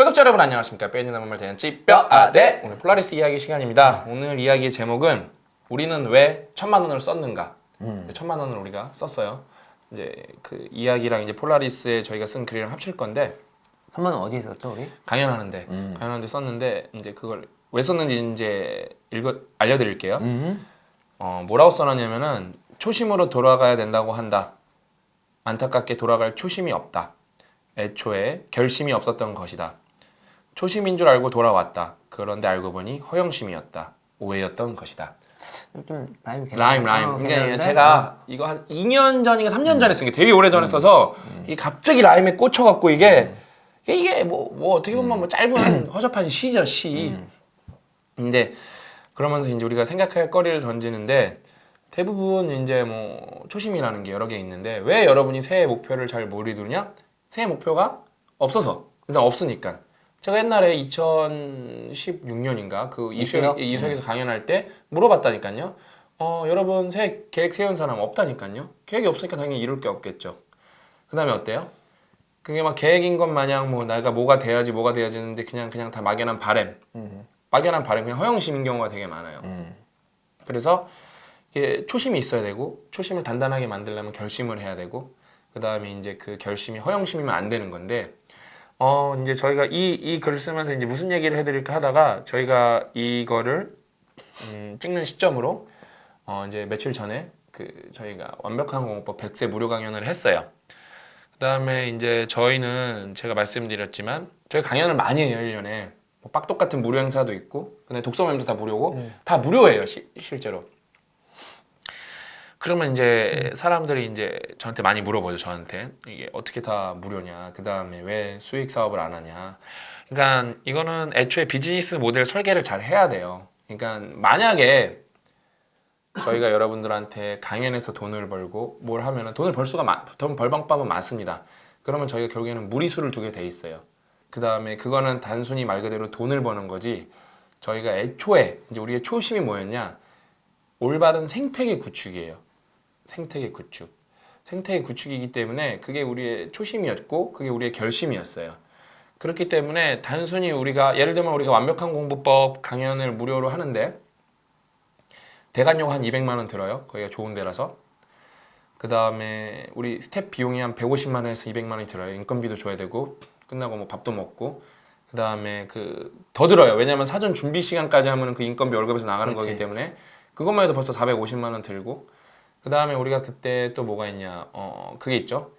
구독자 여러분 안녕하십니까. 뼈있는 남은 말 대잔치 뼈아대 오늘 폴라리스 이야기 시간입니다. 오늘 이야기의 제목은 우리는 왜 1,000만 원을 썼는가. 1,000만 원을 우리가 썼어요. 이제 그 이야기랑 이제 폴라리스에 저희가 쓴 글이랑 합칠 건데 3만 원 어디에 썼죠 우리? 강연하는데 썼는데 이제 그걸 왜 썼는지 이제 알려드릴게요. 뭐라고 써놨냐면은 초심으로 돌아가야 된다고 한다. 안타깝게 돌아갈 초심이 없다. 애초에 결심이 없었던 것이다. 초심인 줄 알고 돌아왔다. 그런데 알고 보니 허영심이었다. 오해였던 것이다. 좀 라임 라임. 그러니까 괜찮은데? 제가 이거 한 2년 전인가 3년 전에 쓴 게 되게 오래 전에 써서 이게 갑자기 라임에 꽂혀갖고 이게 뭐 어떻게 보면 뭐 짧은 허접한 시죠, 시. 근데 그러면서 이제 우리가 생각할 거리를 던지는데 대부분 이제 뭐 초심이라는 게 여러 개 있는데 왜 여러분이 새해 목표를 잘 못 이루냐? 새해 목표가 없어서. 일단 없으니까. 제가 옛날에 2016년인가 그 이수역에서 강연할 때 물어봤다니까요. 여러분 새해 계획 세운 사람 없다니까요. 계획이 없으니까 당연히 이룰 게 없겠죠. 그 다음에 어때요? 그게 막 계획인 것 마냥 뭐 내가 뭐가 돼야지 했는데 그냥 다 막연한 바램. 막연한 바램, 그냥 허영심인 경우가 되게 많아요. 그래서 이게 초심이 있어야 되고 초심을 단단하게 만들려면 결심을 해야 되고 그 다음에 이제 그 결심이 허영심이면 안 되는 건데 이제 저희가 이 글을 쓰면서 이제 무슨 얘기를 해드릴까 하다가 저희가 이거를 찍는 시점으로 이제 며칠 전에 그 저희가 완벽한 공부법 100세 무료 강연을 했어요. 그 다음에 이제 저희는 제가 말씀드렸지만 저희 강연을 많이 해요. 1년에 뭐 빡 똑같은 무료 행사도 있고 근데 독서 모임도 다 무료고 다 무료예요. 실제로. 그러면 이제 사람들이 이제 저한테 많이 물어보죠. 저한테 이게 어떻게 다 무료냐, 그 다음에 왜 수익 사업을 안 하냐. 그러니까 이거는 애초에 비즈니스 모델 설계를 잘 해야 돼요. 그러니까 만약에 저희가 여러분들한테 강연에서 돈을 벌고 뭘 하면은 돈 벌 방법은 많습니다. 그러면 저희가 결국에는 무리수를 두게 돼 있어요. 그 다음에 그거는 단순히 말 그대로 돈을 버는 거지. 저희가 애초에 이제 우리의 초심이 뭐였냐? 올바른 생태계 구축이에요. 생태계 구축이기 때문에 그게 우리의 초심이었고 그게 우리의 결심이었어요. 그렇기 때문에 단순히 우리가 예를 들면 우리가 완벽한 공부법 강연을 무료로 하는데 대관료가 한 200만 원 들어요. 거기가 좋은 데라서. 그 다음에 우리 스텝 비용이 한 150만 원에서 200만 원이 들어요. 인건비도 줘야 되고 끝나고 뭐 밥도 먹고 그 다음에 더 들어요. 왜냐면 사전 준비 시간까지 하면 그 인건비 월급에서 나가는 그렇지. 거기 때문에 그것만 해도 벌써 450만 원 들고 그 다음에 우리가 그때 또 뭐가 있냐 그게 있죠.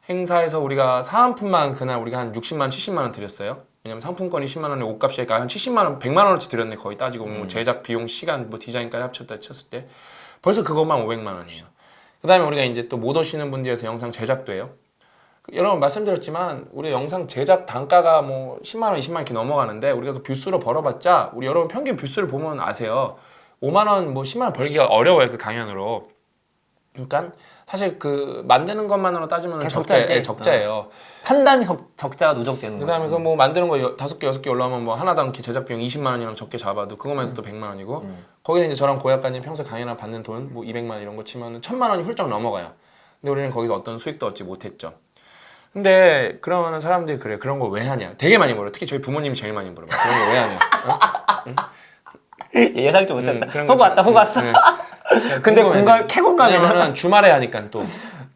행사에서 우리가 사은품만 그날 우리가 한 60만 원 70만 원 드렸어요. 왜냐면 상품권이 10만 원에 옷값이니까 한 70만 원 100만 원어치 드렸네. 거의 따지고 뭐 제작 비용 시간 뭐 디자인까지 합쳤다 쳤을 때 벌써 그것만 500만 원이에요. 그 다음에 우리가 이제 또 못 오시는 분들에서 영상 제작도 해요. 여러분 말씀드렸지만 우리 영상 제작 단가가 뭐 10만 원 20만 원 이렇게 넘어가는데 우리가 그 뷰수로 벌어봤자 우리 여러분 평균 뷰수를 보면 아세요. 5만 원, 뭐 10만 원 벌기가 어려워요. 그 강연으로. 그러니까 사실 그 만드는 것만으로 따지면 적자예요. 판단 적자가 누적되는 거죠. 그다음에 그 뭐 만드는 거 5개, 6개 올라오면 뭐 하나당 이렇게 제작 비용 20만 원이랑 적게 잡아도 그것만 해도 또 100만 원이고 거기서 이제 저랑 고약가님 평소에 강연을 받는 돈 뭐 200만 원 이런 거 치면은 1000만 원이 훌쩍 넘어가요. 근데 우리는 거기서 어떤 수익도 얻지 못했죠. 근데 그러면은 사람들이 그래. 그런 거 왜 하냐? 되게 많이 물어요. 특히 저희 부모님이 제일 많이 물어봐요. 그런 거 왜 하냐? 응? 예상치 못했다. 호구 왔어. 근데 쾌공감이면 왜냐면 주말에 하니까 또.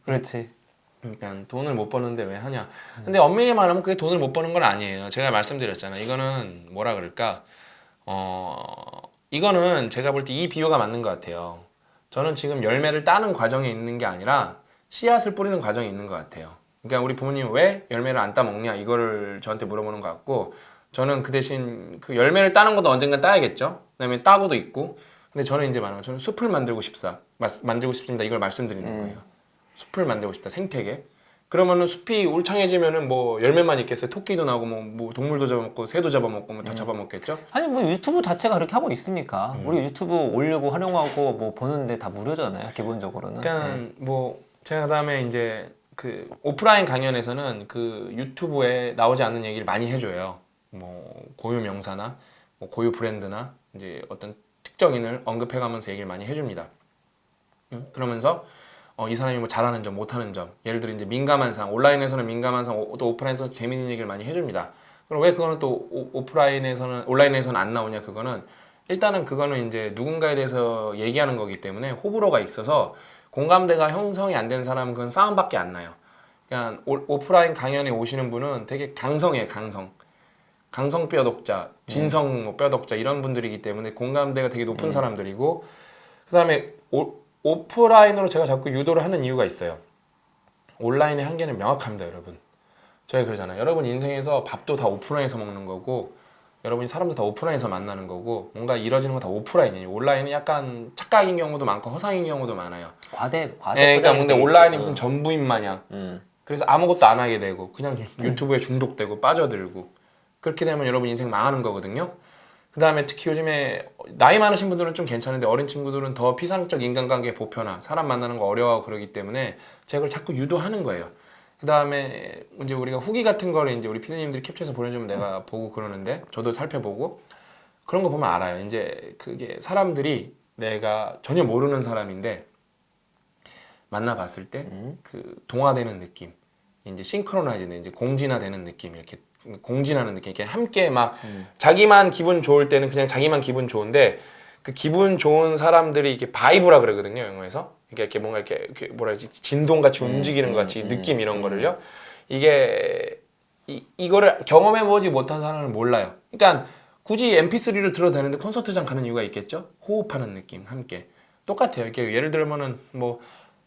그렇지. 그러니까 돈을 못 버는데 왜 하냐? 근데 엄밀히 말하면 그게 돈을 못 버는 건 아니에요. 제가 말씀드렸잖아요. 이거는 뭐라 그럴까? 이거는 제가 볼 때 이 비유가 맞는 것 같아요. 저는 지금 열매를 따는 과정에 있는 게 아니라 씨앗을 뿌리는 과정에 있는 것 같아요. 그러니까 우리 부모님은 왜 열매를 안 따먹냐 이거를 저한테 물어보는 것 같고 저는 그 대신 그 열매를 따는 것도 언젠간 따야겠죠. 그다음에 따고도 있고 근데 저는 이제 말하면 저는 숲을 만들고 싶습니다. 이걸 말씀드리는 거예요. 숲을 만들고 싶다. 생태계. 그러면은 숲이 울창해지면은 뭐 열매만 있겠어요. 토끼도 나고 뭐 동물도 잡아먹고 새도 잡아먹고 뭐 다 잡아먹겠죠. 아니 뭐 유튜브 자체가 그렇게 하고 있으니까 우리 유튜브 올려고 활용하고 뭐 보는데 다 무료잖아요. 기본적으로는. 그러니까 뭐 제가 그다음에 이제 그 오프라인 강연에서는 그 유튜브에 나오지 않는 얘기를 많이 해줘요. 뭐 고유 명사나 뭐 고유 브랜드나 이제 어떤 특정인을 언급해가면서 얘기를 많이 해줍니다. 그러면서 이 사람이 뭐 잘하는 점, 못하는 점, 예를 들어 이제 민감한 상, 온라인에서는 민감한 상, 또 오프라인에서 재밌는 얘기를 많이 해줍니다. 그럼 왜 그거는 또 온라인에서는 안 나오냐? 그거는 일단은 그거는 이제 누군가에 대해서 얘기하는 거기 때문에 호불호가 있어서 공감대가 형성이 안 된 사람은 그건 싸움밖에 안 나요. 그냥 오프라인 강연에 오시는 분은 되게 강성이에요, 강성 뼈독자, 진성 뭐 뼈독자 이런 분들이기 때문에 공감대가 되게 높은 사람들이고, 그다음에 오프라인으로 제가 자꾸 유도를 하는 이유가 있어요. 온라인의 한계는 명확합니다, 여러분. 저희가 그러잖아요. 여러분 인생에서 밥도 다 오프라인에서 먹는 거고, 여러분이 사람도 다 오프라인에서 만나는 거고, 뭔가 이뤄지는 거 다 오프라인이에요. 온라인은 약간 착각인 경우도 많고 허상인 경우도 많아요. 과대 그러니까 근데 온라인이 있고. 무슨 전부인 마냥 그래서 아무것도 안 하게 되고 그냥 유튜브에 중독되고 빠져들고 그렇게 되면 여러분 인생 망하는 거거든요. 그 다음에 특히 요즘에 나이 많으신 분들은 좀 괜찮은데 어린 친구들은 더 피상적 인간관계 보편화, 사람 만나는 거 어려워하고 그러기 때문에 제가 그걸 자꾸 유도하는 거예요. 그 다음에 이제 우리가 후기 같은 거를 이제 우리 피디님들이 캡처해서 보내주면 내가 보고 그러는데 저도 살펴보고 그런 거 보면 알아요. 이제 그게 사람들이 내가 전혀 모르는 사람인데 만나봤을 때 그 동화되는 느낌, 이제 싱크로나이즈는 이제 공진화되는 느낌, 이렇게 공진하는 느낌, 이렇게 함께 막 자기만 기분 좋을 때는 그냥 자기만 기분 좋은데 그 기분 좋은 사람들이 이게 바이브라 그러거든요, 영어에서. 이렇게 뭔가 이렇게 뭐라 해야지 진동 같이 움직이는 것 같이 느낌 이런 거를요. 이게 이거를 경험해 보지 못한 사람은 몰라요. 그러니까 굳이 MP3를 들어도 되는데 콘서트장 가는 이유가 있겠죠? 호흡하는 느낌 함께 똑같아요. 이렇게 예를 들면은 뭐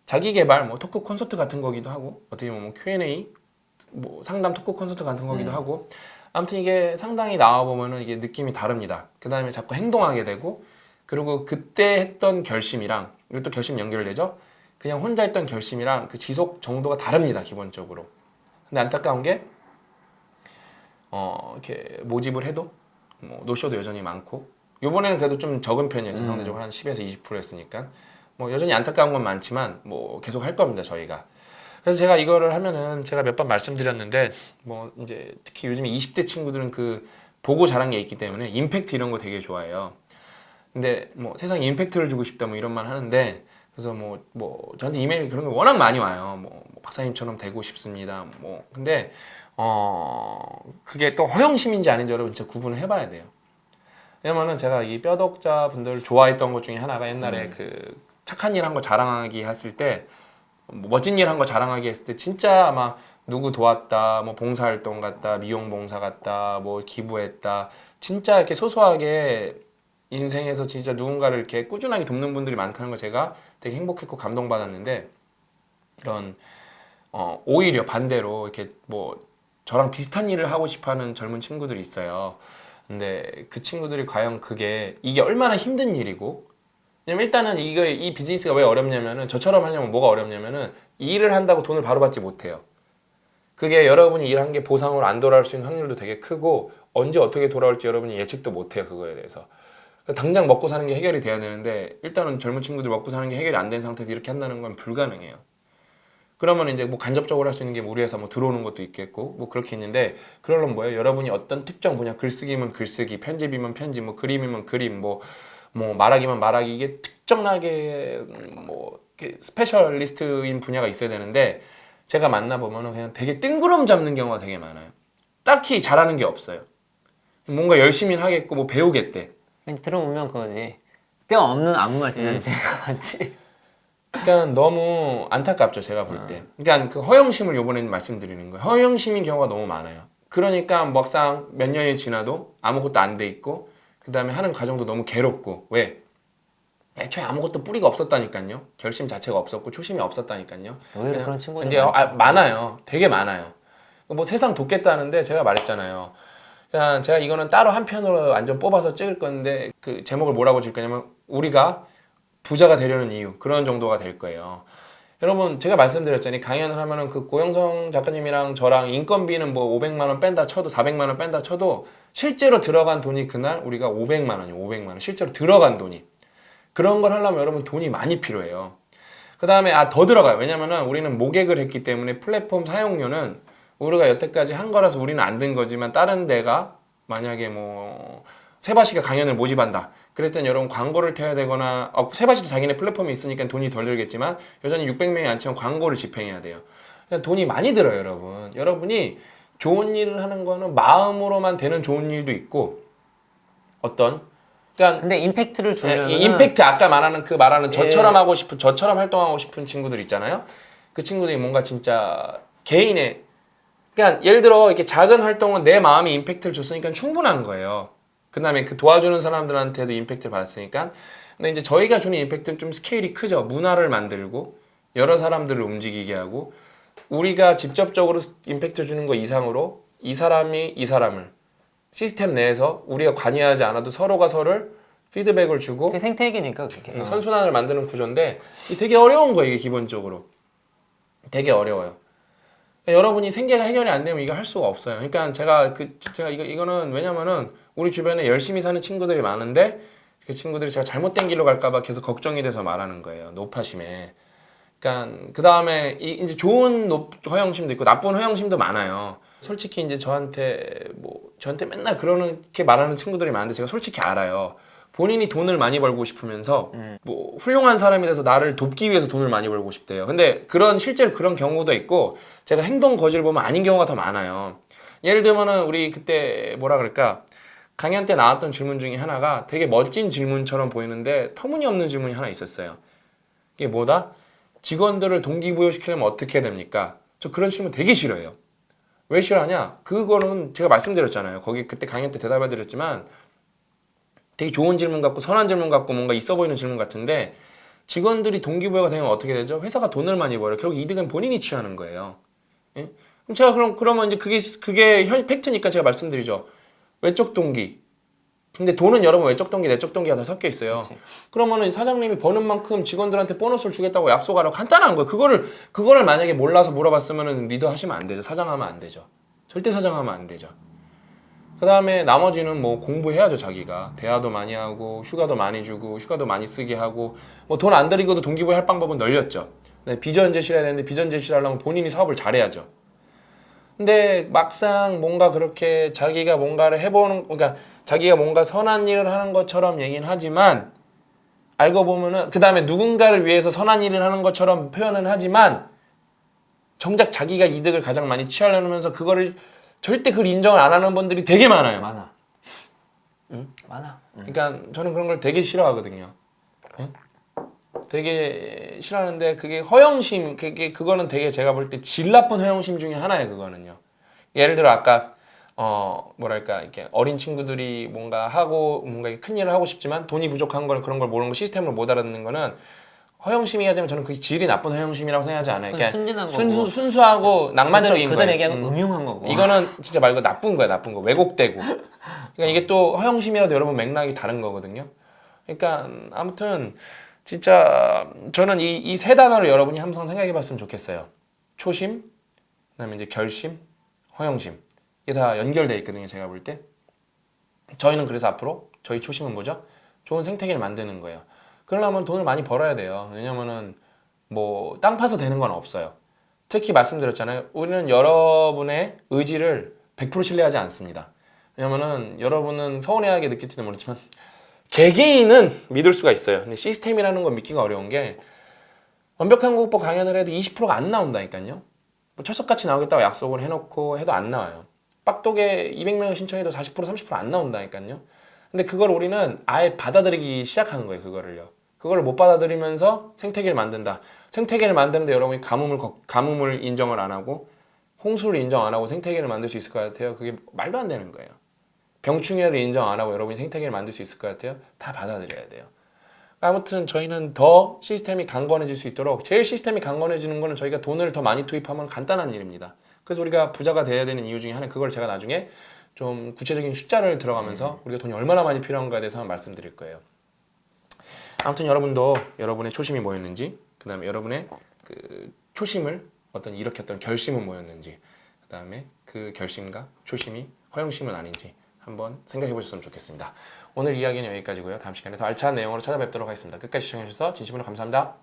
자기 개발 뭐 토크 콘서트 같은 거기도 하고 어떻게 보면 뭐 Q&A 뭐 상담 토크 콘서트 같은 거기도 하고 아무튼 이게 상당히 나와 보면은 이게 느낌이 다릅니다. 그 다음에 자꾸 행동하게 되고 그리고 그때 했던 결심이랑 이것도 결심 연결되죠. 그냥 혼자 했던 결심이랑 그 지속 정도가 다릅니다, 기본적으로. 근데 안타까운 게 이렇게 모집을 해도 뭐 노쇼도 여전히 많고 요번에는 그래도 좀 적은 편이어서 상대적으로 한 10에서 20%였으니까 뭐 여전히 안타까운 건 많지만 뭐 계속 할 겁니다, 저희가. 그래서 제가 이거를 하면은 제가 몇 번 말씀드렸는데 뭐 이제 특히 요즘에 20대 친구들은 그 보고 자란 게 있기 때문에 임팩트 이런 거 되게 좋아해요. 근데 뭐 세상에 임팩트를 주고 싶다 뭐 이런 말 하는데 그래서 뭐 저한테 이메일 그런 게 워낙 많이 와요. 뭐 박사님처럼 되고 싶습니다. 뭐 근데 그게 또 허영심인지 아닌지 여러분 진짜 구분을 해봐야 돼요. 왜냐면은 제가 이 뼈독자 분들 좋아했던 것 중에 하나가 옛날에 그 착한 일 한 거 자랑하기 했을 때 뭐 멋진 일 한 거 자랑하기 했을 때 진짜 막 누구 도왔다, 뭐 봉사활동 갔다, 미용 봉사 갔다, 뭐 기부했다, 진짜 이렇게 소소하게 인생에서 진짜 누군가를 이렇게 꾸준하게 돕는 분들이 많다는 거 제가 되게 행복했고 감동받았는데 이런 오히려 반대로 이렇게 뭐 저랑 비슷한 일을 하고 싶어하는 젊은 친구들이 있어요. 근데 그 친구들이 과연 이게 얼마나 힘든 일이고, 왜냐면 일단은 이 비즈니스가 왜 어렵냐면은 저처럼 하려면 뭐가 어렵냐면은 이 일을 한다고 돈을 바로 받지 못해요. 그게 여러분이 일한 게 보상으로 안 돌아올 수 있는 확률도 되게 크고 언제 어떻게 돌아올지 여러분이 예측도 못해요, 그거에 대해서. 당장 먹고 사는 게 해결이 돼야 되는데 일단은 젊은 친구들 먹고 사는 게 해결이 안 된 상태에서 이렇게 한다는 건 불가능해요. 그러면 이제 뭐 간접적으로 할 수 있는 게 우리 회사 뭐 들어오는 것도 있겠고 뭐 그렇게 있는데 그러려면 뭐예요? 여러분이 어떤 특정 분야 글쓰기면 글쓰기, 편집이면 편집, 뭐 그림이면 그림, 뭐 말하기면 말하기 이게 특정하게 뭐 스페셜리스트인 분야가 있어야 되는데 제가 만나보면은 그냥 되게 뜬구름 잡는 경우가 되게 많아요. 딱히 잘하는 게 없어요. 뭔가 열심히 하겠고 뭐 배우겠대. 들어보면 그거지. 뼈 없는 아무 말 대잔치가 맞지. 그러니까 너무 안타깝죠, 제가 볼 때. 그러니까 그 허영심을 요번에는 말씀드리는 거예요. 허영심인 경우가 너무 많아요. 그러니까 막상 몇 년이 지나도 아무것도 안 돼 있고 그 다음에 하는 과정도 너무 괴롭고. 왜? 애초에 아무것도 뿌리가 없었다니까요. 결심 자체가 없었고 초심이 없었다니까요. 오히려 그런 친구들 이제 많아요. 되게 많아요. 뭐 세상 돕겠다는데 제가 말했잖아요. 그냥 제가 이거는 따로 한 편으로 완전 뽑아서 찍을 건데 그 제목을 뭐라고 질 거냐면 우리가 부자가 되려는 이유, 그런 정도가 될 거예요. 여러분 제가 말씀드렸잖아요. 강연을 하면은 그 고영성 작가님이랑 저랑 인건비는 뭐 500만 원 뺀다 쳐도 400만 원 뺀다 쳐도 실제로 들어간 돈이 그날 우리가 500만 원이에요. 500만 원 실제로 들어간 돈이. 그런 걸 하려면 여러분 돈이 많이 필요해요. 그 다음에 더 들어가요. 왜냐면은 우리는 모객을 했기 때문에 플랫폼 사용료는 우리가 여태까지 한 거라서 우리는 안 든 거지만 다른 데가 만약에 뭐 세바시가 강연을 모집한다. 그랬을 땐 여러분 광고를 태워야 되거나 세바시도 자기네 플랫폼이 있으니까 돈이 덜 들겠지만 여전히 600명이 안 채면 광고를 집행해야 돼요. 그러니까 돈이 많이 들어요, 여러분. 여러분이 좋은 일을 하는 거는 마음으로만 되는 좋은 일도 있고 그러니까 근데 임팩트를 주려면 임팩트 아까 말하는 예. 저처럼 하고 싶은 저처럼 활동하고 싶은 친구들 있잖아요. 그 친구들이 뭔가 진짜 개인의 그러니까 예를 들어 이렇게 작은 활동은 내 마음이 임팩트를 줬으니까 충분한 거예요. 그다음에 그 도와주는 사람들한테도 임팩트를 받았으니까. 근데 이제 저희가 주는 임팩트는 좀 스케일이 크죠. 문화를 만들고 여러 사람들을 움직이게 하고 우리가 직접적으로 임팩트 주는 거 이상으로 이 사람이 이 사람을 시스템 내에서 우리가 관여하지 않아도 서로가 서로를 피드백을 주고 그게 생태계니까 그게. 선순환을 만드는 구조인데 이게 되게 어려운 거예요. 이게 기본적으로 되게 어려워요. 여러분이 생계가 해결이 안 되면 이거 할 수가 없어요. 그러니까 제가 이거는 왜냐면은 우리 주변에 열심히 사는 친구들이 많은데 그 친구들이 제가 잘못된 길로 갈까봐 계속 걱정이 돼서 말하는 거예요. 노파심에. 그러니까 그 다음에 이제 좋은 허영심도 있고 나쁜 허영심도 많아요. 솔직히 이제 저한테 맨날 그렇게 말하는 친구들이 많은데 제가 솔직히 알아요. 본인이 돈을 많이 벌고 싶으면서 훌륭한 사람이 돼서 나를 돕기 위해서 돈을 많이 벌고 싶대요. 근데 실제로 그런 경우도 있고 제가 행동 거지를 보면 아닌 경우가 더 많아요. 예를 들면은 우리 그때 뭐라 그럴까 강연 때 나왔던 질문 중에 하나가 되게 멋진 질문처럼 보이는데 터무니없는 질문이 하나 있었어요. 이게 뭐다? 직원들을 동기부여시키려면 어떻게 해야 됩니까? 저 그런 질문 되게 싫어해요. 왜 싫어하냐? 그거는 제가 말씀드렸잖아요. 거기 그때 강연 때 대답해드렸지만 되게 좋은 질문 같고 선한 질문 같고 뭔가 있어 보이는 질문 같은데 직원들이 동기부여가 되면 어떻게 되죠? 회사가 돈을 많이 벌어요. 결국 이득은 본인이 취하는 거예요. 예? 그럼 제가 그러면 이제 그게 팩트니까 제가 말씀드리죠. 외적 동기. 근데 돈은 여러분 외적 동기, 내적 동기가 다 섞여 있어요. 그치. 그러면은 사장님이 버는 만큼 직원들한테 보너스를 주겠다고 약속하라고 간단한 거예요. 그거를 만약에 몰라서 물어봤으면은 리더 하시면 안 되죠. 사장하면 안 되죠. 절대 사장하면 안 되죠. 그 다음에 나머지는 뭐 공부해야죠. 자기가 대화도 많이 하고 휴가도 많이 주고 휴가도 많이 쓰게 하고 뭐 돈 안 들이고도 동기부여 할 방법은 널렸죠. 비전 제시를 해야 되는데 비전 제시를 하려면 본인이 사업을 잘해야죠. 근데 막상 뭔가 그렇게 자기가 뭔가를 그러니까 자기가 뭔가 선한 일을 하는 것처럼 얘기는 하지만 알고 보면은 그 다음에 누군가를 위해서 선한 일을 하는 것처럼 표현은 하지만 정작 자기가 이득을 가장 많이 취하려면서 그거를 절대 그걸 인정을 안 하는 분들이 되게 많아요. 많아. 응? 많아. 그러니까 저는 그런 걸 되게 싫어하거든요. 예? 되게 싫어하는데 그게 허영심, 그거는 되게 제가 볼 때 질 나쁜 허영심 중에 하나예요. 그거는요. 예를 들어 아까 뭐랄까 이렇게 어린 친구들이 뭔가 큰 일을 하고 싶지만 돈이 부족한 걸 그런 걸 모르는 거 시스템을 못 알아듣는 거는 허영심이 하지만 저는 그게 질이 나쁜 허영심이라고 생각하지 않아요. 그러니까 순진한 거고. 순수하고 낭만적인 그들 거예요. 얘기하면 음흉한 거고. 이거는 진짜 말 그대로 나쁜 거야, 나쁜 거. 왜곡되고. 그러니까 이게 또 허영심이라도 여러분 맥락이 다른 거거든요. 그러니까 아무튼 진짜 저는 이 세 단어를 여러분이 항상 생각해 봤으면 좋겠어요. 초심, 그다음에 이제 결심, 허영심. 이게 다 연결돼 있거든요, 제가 볼 때. 저희는 그래서 앞으로 저희 초심은 뭐죠? 좋은 생태계를 만드는 거예요. 그러려면 돈을 많이 벌어야 돼요. 왜냐면은 뭐 땅 파서 되는 건 없어요. 특히 말씀드렸잖아요. 우리는 여러분의 의지를 100% 신뢰하지 않습니다. 왜냐면은 여러분은 서운해하게 느낄지도 모르지만 개개인은 믿을 수가 있어요. 근데 시스템이라는 건 믿기가 어려운 게 완벽한 국법 강연을 해도 20%가 안 나온다니까요. 뭐 철석같이 나오겠다고 약속을 해놓고 해도 안 나와요. 빡독에 200명을 신청해도 40% 30%안 나온다니까요. 근데 그걸 우리는 아예 받아들이기 시작한 거예요. 그거를 못 받아들이면서 생태계를 만든다. 생태계를 만드는데 여러분이 가뭄을 인정을 안 하고 홍수를 인정 안 하고 생태계를 만들 수 있을 것 같아요. 그게 말도 안 되는 거예요. 병충해를 인정 안 하고 여러분이 생태계를 만들 수 있을 것 같아요. 다 받아들여야 돼요. 아무튼 저희는 더 시스템이 강건해질 수 있도록 제일 시스템이 강건해지는 거는 저희가 돈을 더 많이 투입하면 간단한 일입니다. 그래서 우리가 부자가 돼야 되는 이유 중에 하나는 그걸 제가 나중에 좀 구체적인 숫자를 들어가면서 우리가 돈이 얼마나 많이 필요한가에 대해서 한번 말씀드릴 거예요. 아무튼 여러분도 여러분의 초심이 뭐였는지, 그 다음에 여러분의 그 초심을 일으켰던 결심은 뭐였는지, 그 다음에 그 결심과 초심이 허영심은 아닌지 한번 생각해 보셨으면 좋겠습니다. 오늘 이야기는 여기까지고요. 다음 시간에 더 알찬 내용으로 찾아뵙도록 하겠습니다. 끝까지 시청해 주셔서 진심으로 감사합니다.